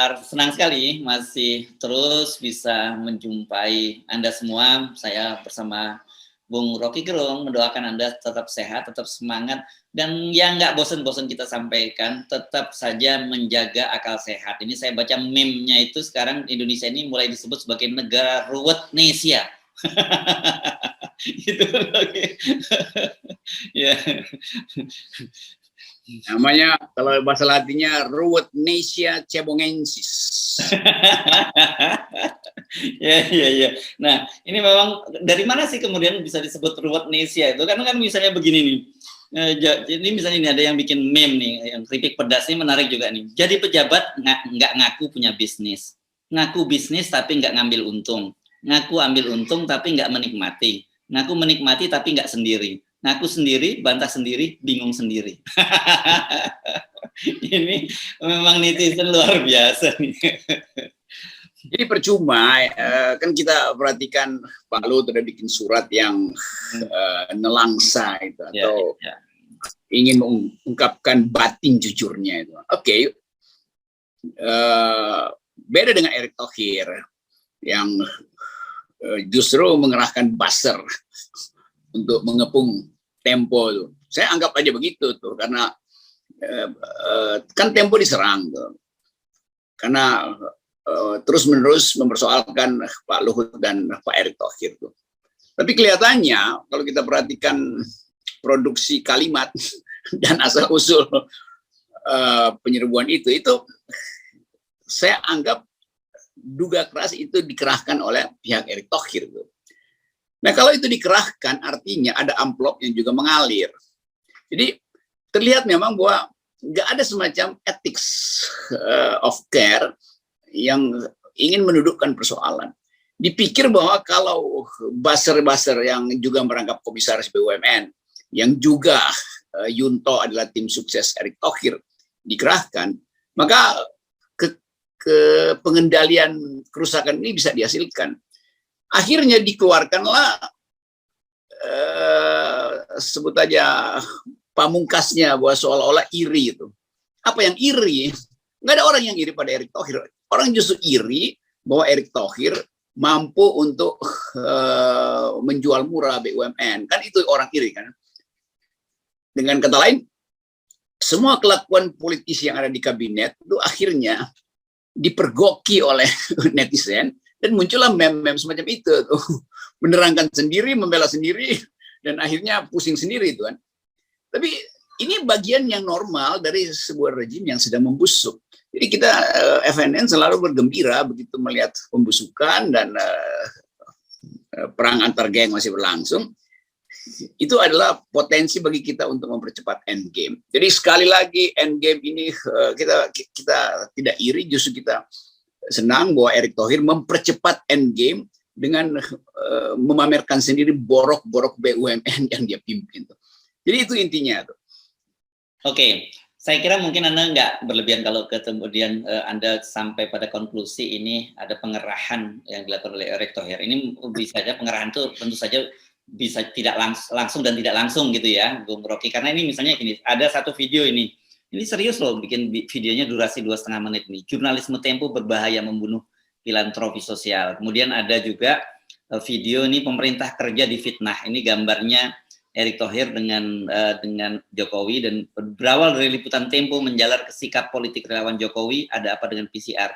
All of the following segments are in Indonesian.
kabar? Senang sekali masih terus bisa menjumpai Anda semua. Saya bersama Bung Rocky Gerung mendoakan Anda tetap sehat, tetap semangat, dan yang nggak bosan-bosan kita sampaikan, tetap saja menjaga akal sehat. Ini saya baca meme-nya itu sekarang Indonesia ini mulai disebut sebagai negara ruwetnesia. Gitu, oke. Ya. Namanya kalau bahasa Latinnya ruwetnesia cebongensis. Ya. Nah, ini memang dari mana sih kemudian bisa disebut ruwetnesia itu? Karena kan misalnya begini nih. Ini misalnya ini ada yang bikin meme nih, yang keripik pedas ini menarik juga nih. Jadi pejabat nggak ngaku punya bisnis, ngaku bisnis tapi nggak ngambil untung, ngaku ambil untung tapi nggak menikmati, ngaku menikmati tapi nggak sendiri, ngaku sendiri, bantah sendiri, bingung sendiri. Ini memang netizen luar biasa nih. Jadi percuma, kan kita perhatikan Pak Luhut udah bikin surat yang nelangsa itu, atau ingin mengungkapkan batin jujurnya itu. Oke. Beda dengan Erick Thohir yang justru mengerahkan buzzer untuk mengepung Tempo itu. Saya anggap aja begitu tuh, karena kan Tempo diserang tuh. Karena terus-menerus mempersoalkan Pak Luhut dan Pak Erick Thohir tuh. Tapi kelihatannya kalau kita perhatikan produksi kalimat dan asal-usul penyerbuan itu saya anggap duga keras itu dikerahkan oleh pihak Erick Thohir tuh. Nah, kalau itu dikerahkan artinya ada amplop yang juga mengalir. Jadi terlihat memang bahwa nggak ada semacam ethics of care yang ingin mendudukkan persoalan. Dipikir bahwa kalau buzzer-buzzer yang juga merangkap komisaris BUMN, yang juga Yunto adalah tim sukses Erick Thohir dikerahkan, maka ke pengendalian kerusakan ini bisa dihasilkan. Akhirnya dikeluarkanlah sebut aja pamungkasnya bahwa seolah-olah iri itu. Apa yang iri? Nggak ada orang yang iri pada Erick Thohir. Orang justru iri bahwa Erick Thohir mampu untuk menjual murah BUMN. Kan itu orang iri kan. Dengan kata lain, semua kelakuan politisi yang ada di kabinet itu akhirnya dipergoki oleh netizen, dan muncullah meme-meme semacam itu tuh. Menerangkan sendiri, membela sendiri, dan akhirnya pusing sendiri itu kan. Tapi ini bagian yang normal dari sebuah rejim yang sedang membusuk. Jadi kita FNN selalu bergembira begitu melihat pembusukan dan perang antar geng masih berlangsung. Itu adalah potensi bagi kita untuk mempercepat endgame. Jadi sekali lagi endgame ini kita tidak iri, justru kita senang bahwa Erick Thohir mempercepat endgame dengan memamerkan sendiri borok-borok BUMN yang dia pimpin. Jadi itu intinya. Oke, saya kira mungkin Anda nggak berlebihan kalau kemudian Anda sampai pada konklusi ini ada pengerahan yang dilakukan oleh Erick Thohir. Ini bisa saja pengerahan itu tentu saja bisa tidak langsung dan tidak langsung gitu ya, Bung Rocky. Karena ini misalnya gini, ada satu video ini serius loh, bikin videonya durasi 2,5 menit nih. Jurnalisme Tempo berbahaya membunuh filantropi sosial. Kemudian ada juga video ini pemerintah kerja di fitnah. Ini gambarnya Erick Thohir dengan Jokowi, dan berawal dari liputan Tempo menjalar ke sikap politik relawan Jokowi, ada apa dengan PCR.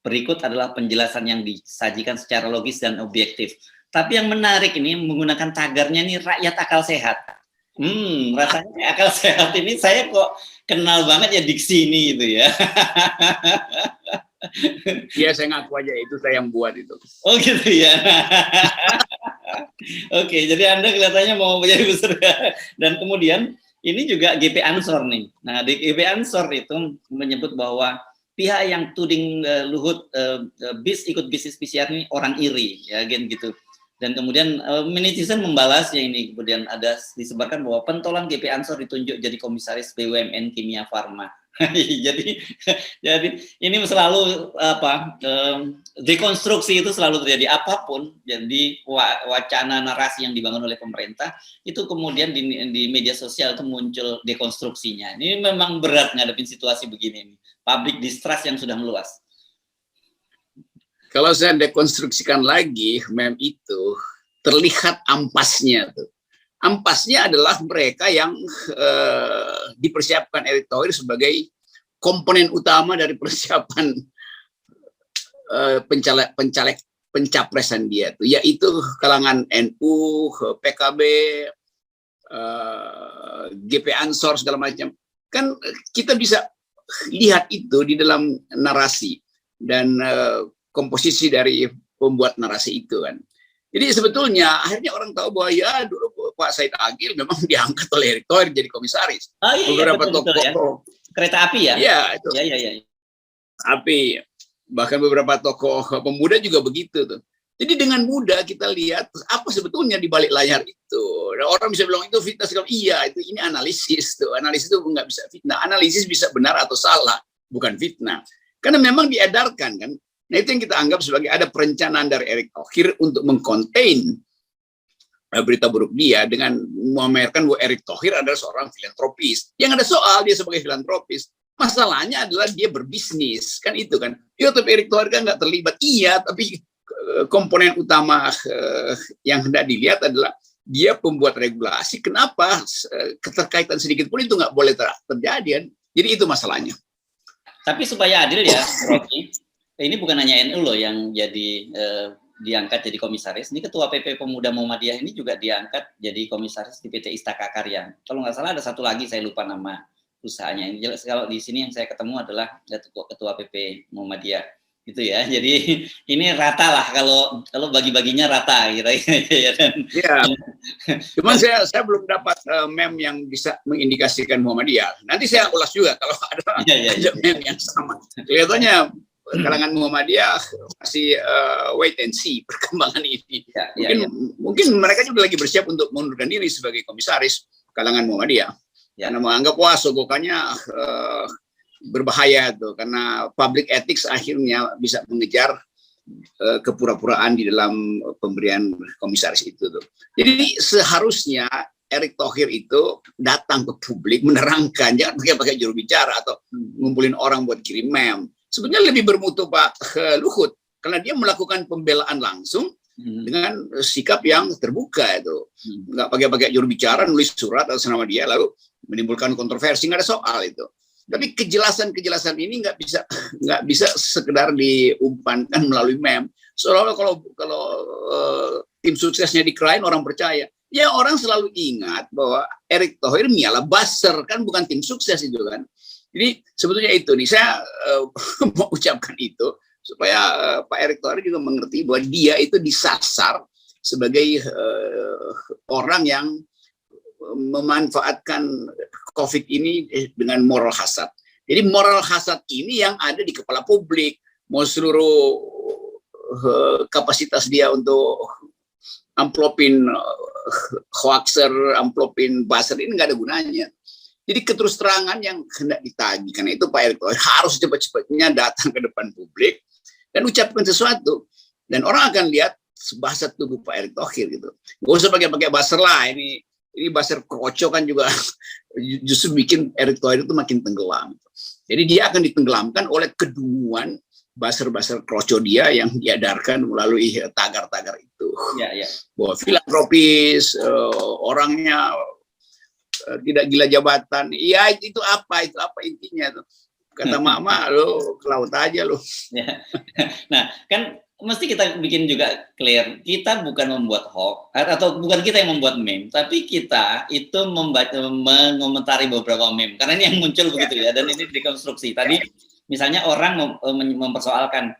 Berikut adalah penjelasan yang disajikan secara logis dan objektif. Tapi yang menarik ini menggunakan tagarnya nih rakyat akal sehat. Rasanya akal sehat ini saya kok kenal banget ya diksi ini gitu ya. Iya, saya ngaku aja itu saya yang buat itu. Oh gitu ya. Oke, jadi Anda kelihatannya mau menjadi besar. Dan kemudian ini juga GP Ansor nih. Nah, di GP Ansor itu menyebut bahwa pihak yang tuding Luhut ikut bisnis PCR ini orang iri, ya gitu. Dan kemudian netizen membalasnya ini, kemudian ada disebarkan bahwa pentolan GP Ansor ditunjuk jadi komisaris BUMN Kimia Farma. jadi ini selalu dekonstruksi itu selalu terjadi apapun. Jadi wacana narasi yang dibangun oleh pemerintah itu kemudian di media sosial itu muncul dekonstruksinya. Ini memang berat ngadepin situasi begini nih. Public distrust yang sudah meluas. Kalau saya dekonstruksikan lagi meme itu, terlihat ampasnya tuh. Ampasnya adalah mereka yang dipersiapkan Erick Thohir sebagai komponen utama dari persiapan pencapresan dia tuh, yaitu kalangan NU, PKB, GP Ansor segala macam. Kan kita bisa lihat itu di dalam narasi dan komposisi dari pembuat narasi itu kan. Jadi sebetulnya akhirnya orang tahu bahwa ya dulu Pak Said Agil memang diangkat oleh Erick Thohir jadi komisaris. Oh iya, beberapa betul, tokoh ya. Kereta api ya? Iya, itu. Iya. Api. Bahkan beberapa tokoh pemuda juga begitu tuh. Jadi dengan mudah kita lihat apa sebetulnya di balik layar itu. Nah, orang bisa bilang itu fitnah segala. Iya, itu ini analisis tuh. Analisis itu nggak bisa fitnah. Analisis bisa benar atau salah, bukan fitnah. Karena memang diedarkan kan. Nah itu yang kita anggap sebagai ada perencanaan dari Erick Thohir untuk mengkontain berita buruk dia dengan memamerkan bahwa Erick Thohir adalah seorang filantropis. Yang ada soal dia sebagai filantropis. Masalahnya adalah dia berbisnis kan itu kan. Ya tapi Erick Thohir kan nggak terlibat. Iya tapi komponen utama yang hendak dilihat adalah dia pembuat regulasi. Kenapa keterkaitan sedikit pun itu nggak boleh terjadi kan? Jadi itu masalahnya. Tapi supaya adil ya, Rocky, ini bukan hanya NU loh yang jadi diangkat jadi komisaris. Ini Ketua PP Pemuda Muhammadiyah ini juga diangkat jadi komisaris di PT Istaka Karya. Kalau nggak salah ada satu lagi, saya lupa nama perusahaannya. Ini jelas kalau di sini yang saya ketemu adalah Ketua PP Muhammadiyah. Gitu ya. Jadi ini rata lah kalau bagi-baginya rata kira-kira. Ya. Cuman saya belum dapat meme yang bisa mengindikasikan Muhammadiyah. Nanti saya ulas juga kalau ada meme yang sama. Kelihatannya kalangan Muhammadiyah masih wait and see perkembangan ini. Mungkin mereka juga lagi bersiap untuk mengundurkan diri sebagai komisaris kalangan Muhammadiyah. Karena menganggap wah sogokannya berbahaya tuh, karena public ethics akhirnya bisa mengejar kepura-puraan di dalam pemberian komisaris itu tuh. Jadi seharusnya Erick Thohir itu datang ke publik menerangkan, jangan pakai juru bicara atau ngumpulin orang buat kirim meme. Sebenarnya lebih bermutu Pak Luhut karena dia melakukan pembelaan langsung dengan sikap yang terbuka itu, nggak pakai juru bicara, nulis surat atas nama dia lalu menimbulkan kontroversi, nggak ada soal itu. Tapi kejelasan ini nggak bisa sekedar diumpankan melalui meme. Seolah-olah kalau tim suksesnya dikrain orang percaya. Ya orang selalu ingat bahwa Erick Thohir mialah buzzer kan bukan tim sukses itu kan. Jadi sebetulnya itu nih saya mau ucapkan itu supaya Pak Erick Thohir juga mengerti bahwa dia itu disasar sebagai orang yang memanfaatkan COVID ini dengan moral hasad. Jadi moral hasad ini yang ada di kepala publik. Mau seluruh kapasitas dia untuk amplopin hoaxer, amplopin buzzer ini nggak ada gunanya. Jadi keterus terangan yang hendak ditagih. Karena itu Pak Erick Thohir harus cepat-cepatnya datang ke depan publik dan ucapkan sesuatu. Dan orang akan lihat bahasa tubuh Pak Erick Thohir gitu. Nggak usah pakai buzzer lah ini buzzer kroco kan juga justru bikin Erick Thohir itu makin tenggelam. Jadi dia akan ditenggelamkan oleh kedunguan buzzer kroco dia yang diadarkan melalui tagar-tagar itu. Bahwa filantropis, orangnya tidak gila jabatan. Iya itu apa intinya tuh. Kata mama lo ke laut aja lo. Nah kan mesti kita bikin juga clear, kita bukan membuat hoax atau bukan kita yang membuat meme, tapi kita itu mengomentari beberapa meme karena ini yang muncul begitu ya, dan ini dikonstruksi. Tadi misalnya orang mempersoalkan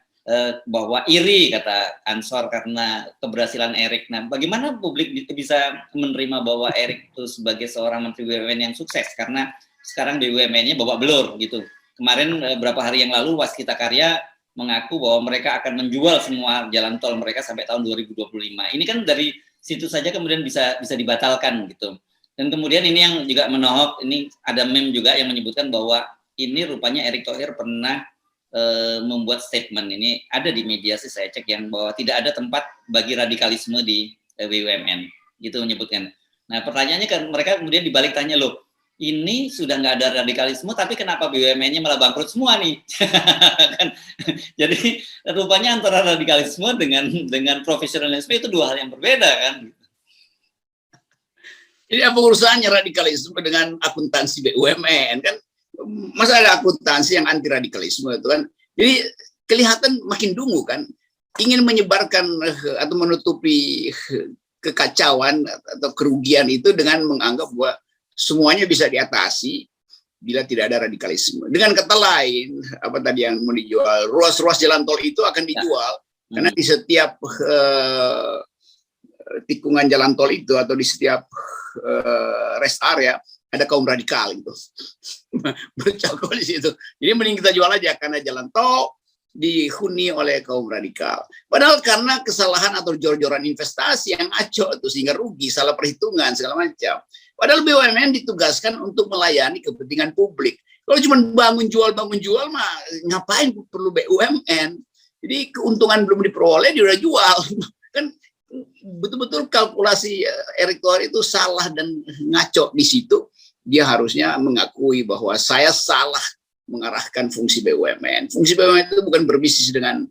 bahwa iri kata Ansor karena keberhasilan Erick. Nah, bagaimana publik bisa menerima bahwa Erick itu sebagai seorang menteri BUMN yang sukses karena sekarang BUMN-nya babak belur gitu. Kemarin beberapa hari yang lalu Waskita Karya mengaku bahwa mereka akan menjual semua jalan tol mereka sampai tahun 2025. Ini kan dari situ saja kemudian bisa dibatalkan gitu. Dan kemudian ini yang juga menohok, ini ada meme juga yang menyebutkan bahwa ini rupanya Erick Thohir pernah membuat statement, ini ada di media sih saya cek, yang bahwa tidak ada tempat bagi radikalisme di BUMN, gitu menyebutkan. Nah pertanyaannya kan mereka kemudian dibalik tanya loh, ini sudah nggak ada radikalisme, tapi kenapa BUMN-nya malah bangkrut semua nih? Kan? Jadi rupanya antara radikalisme dengan profesionalisme itu dua hal yang berbeda kan? Jadi apa urusannya radikalisme dengan akuntansi BUMN kan? Masa ada akuntansi yang anti radikalisme itu kan? Jadi kelihatan makin dungu kan, ingin menyebarkan atau menutupi kekacauan atau kerugian itu dengan menganggap bahwa semuanya bisa diatasi bila tidak ada radikalisme. Dengan kata lain, apa tadi yang mau dijual, ruas-ruas jalan tol itu akan dijual karena di setiap tikungan jalan tol itu atau di setiap rest area ada kaum radikal gitu bercokol di situ. Jadi mending kita jual aja karena jalan tol dihuni oleh kaum radikal. Padahal karena kesalahan atau jor-joran investasi yang ngaco itu sehingga rugi, salah perhitungan segala macam. Padahal BUMN ditugaskan untuk melayani kepentingan publik. Kalau cuma bangun jual mah ngapain perlu BUMN? Jadi keuntungan belum diperoleh dia udah jual. Kan betul-betul kalkulasi Erick Thohir itu salah dan ngaco di situ. Dia harusnya mengakui bahwa saya salah mengarahkan fungsi BUMN. Fungsi BUMN itu bukan berbisnis dengan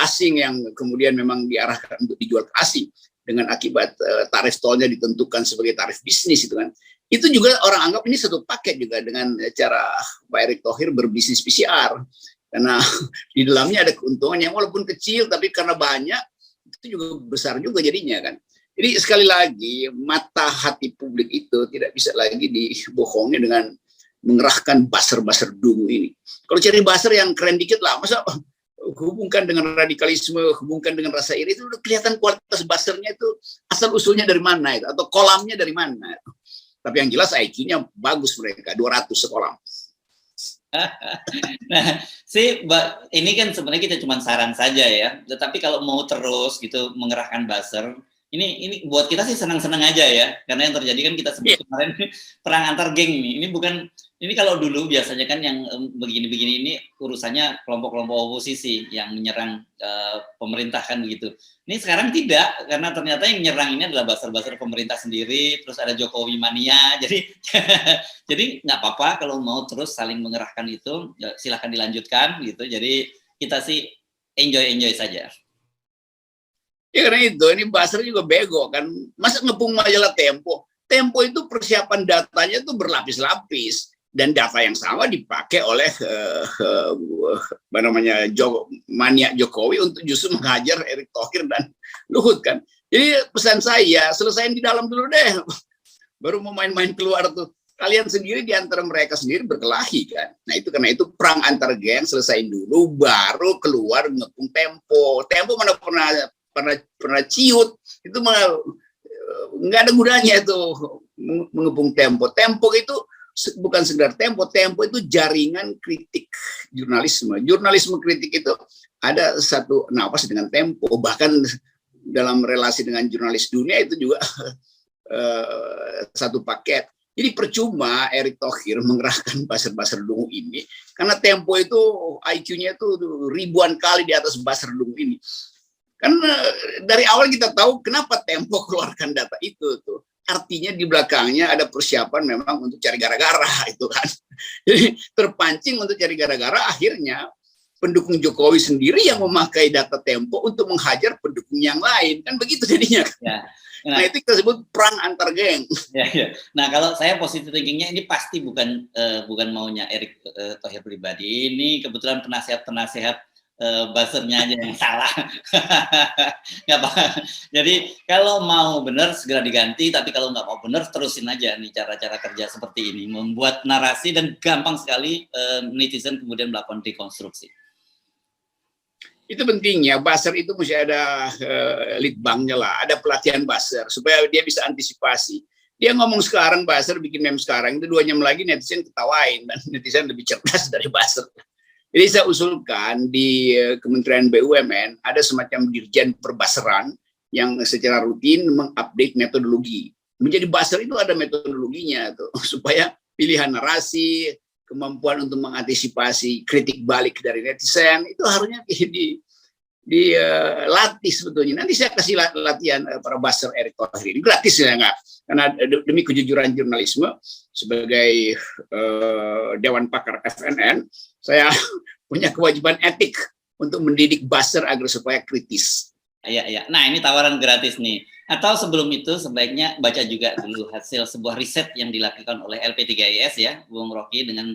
asing yang kemudian memang diarahkan untuk dijual ke asing dengan akibat tarif tolnya ditentukan sebagai tarif bisnis itu kan. Itu juga orang anggap ini satu paket juga dengan cara Pak Erick Thohir berbisnis PCR. Karena di dalamnya ada keuntungan yang walaupun kecil tapi karena banyak itu juga besar juga jadinya kan. Jadi sekali lagi mata hati publik itu tidak bisa lagi dibohongi dengan mengerahkan buzzer-buzzer dungu ini. Kalau cari buzzer yang keren dikit lah, masa hubungkan dengan radikalisme, hubungkan dengan rasa iri, itu udah kelihatan kualitas buzzernya itu asal usulnya dari mana itu, atau kolamnya dari mana. Tapi yang jelas IQ-nya bagus mereka, 200 sekolah. Nah, ini kan sebenarnya kita cuma saran saja ya. Tetapi kalau mau terus gitu mengerahkan buzzer, ini buat kita sih senang-senang aja ya. Karena yang terjadi kan kita sebut kemarin perang antar geng nih. Ini kalau dulu biasanya kan yang begini-begini ini urusannya kelompok-kelompok oposisi yang menyerang pemerintah kan begitu. Ini sekarang tidak, karena ternyata yang menyerang ini adalah buzzer-buzzer pemerintah sendiri, terus ada Jokowi mania. Jadi jadi nggak apa-apa kalau mau terus saling mengerahkan itu, silahkan dilanjutkan gitu. Jadi kita sih enjoy saja. Ya karena itu, ini buzzer juga bego kan. Masa ngepung majalah Tempo? Tempo itu persiapan datanya itu berlapis-lapis. Dan data yang sama dipakai oleh mania Jokowi untuk justru menghajar Erick Thohir dan Luhut kan. Jadi pesan saya, selesaiin di dalam dulu deh. Baru mau main-main keluar tuh. Kalian sendiri di antara mereka sendiri berkelahi kan. Nah itu karena itu perang antar geng selesaiin dulu, baru keluar ngepung Tempo. Tempo mana pernah ciut, itu malah nggak ada gunanya itu mengepung Tempo. Tempo itu bukan sekedar Tempo itu jaringan kritik jurnalisme. Jurnalisme kritik itu ada satu napas dengan Tempo, bahkan dalam relasi dengan jurnalis dunia itu juga satu paket. Jadi percuma Erick Thohir mengerahkan buzzer-buzzer dungu ini, karena Tempo itu IQ-nya itu ribuan kali di atas buzzer dungu ini. Karena dari awal kita tahu kenapa Tempo keluarkan data itu tuh. Artinya di belakangnya ada persiapan memang untuk cari gara-gara itu kan. Jadi terpancing untuk cari gara-gara, akhirnya pendukung Jokowi sendiri yang memakai data Tempo untuk menghajar pendukung yang lain. Kan begitu jadinya. Ya. Nah itu kita sebut perang antar geng. Ya. Nah kalau saya positive thinkingnya ini pasti bukan maunya Erick Thohir pribadi. Ini kebetulan penasehat buzzernya aja yang salah. Nggak apa. Jadi kalau mau benar segera diganti, tapi kalau nggak mau benar terusin aja nih cara-cara kerja seperti ini, membuat narasi dan gampang sekali netizen kemudian melakukan dekonstruksi. Itu pentingnya, buzzer itu mesti ada litbangnya lah, ada pelatihan buzzer supaya dia bisa antisipasi. Dia ngomong sekarang buzzer bikin meme sekarang, itu 2 jam lagi netizen ketawain dan netizen lebih cerdas dari buzzer. Jadi saya usulkan di Kementerian BUMN ada semacam dirjen perbuzzeran yang secara rutin mengupdate metodologi. Menjadi buzzer itu ada metodologinya tuh, supaya pilihan narasi, kemampuan untuk mengantisipasi kritik balik dari netizen itu harusnya dilatih sebetulnya. Nanti saya kasih latihan para buzzer Erick Thohir ini gratis ya, nggak? Karena demi kejujuran jurnalisme sebagai Dewan Pakar FNN, saya punya kewajiban etik untuk mendidik buzzer agar supaya kritis. Iya, iya. Nah, ini tawaran gratis nih. Atau sebelum itu sebaiknya baca juga dulu hasil sebuah riset yang dilakukan oleh LP3IS ya, Bung Rocky, dengan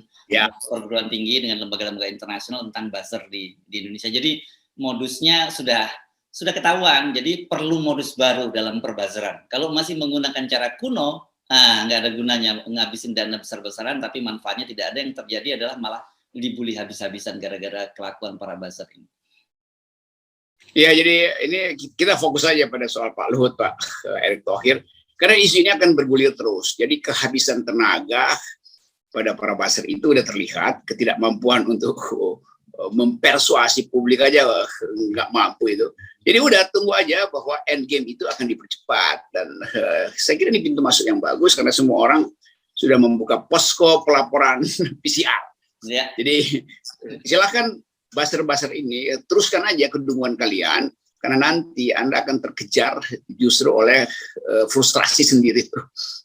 perguruan tinggi, dengan lembaga-lembaga internasional tentang buzzer di Indonesia. Jadi modusnya sudah ketahuan, jadi perlu modus baru dalam perbuzzeran. Kalau masih menggunakan cara kuno, nggak ada gunanya, ngabisin dana besar-besaran, tapi manfaatnya tidak ada. Yang terjadi adalah malah dibully habis-habisan gara-gara kelakuan para buzzer ini. Ya, jadi ini kita fokus saja pada soal Pak Luhut, Pak Erick Thohir, karena isu ini akan bergulir terus. Jadi kehabisan tenaga pada para buzzer itu udah terlihat, ketidakmampuan untuk mempersuasi publik aja nggak mampu itu. Jadi udah tunggu aja bahwa end game itu akan dipercepat, dan saya kira ini pintu masuk yang bagus karena semua orang sudah membuka posko pelaporan PCR. Ya. Jadi silakan buzzer-buzzer ini teruskan aja kedunguan kalian, karena nanti Anda akan terkejar justru oleh frustrasi sendiri.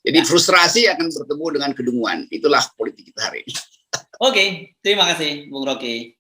Jadi frustrasi akan bertemu dengan kedunguan. Itulah politik kita hari ini. Oke, terima kasih Bung Rocky.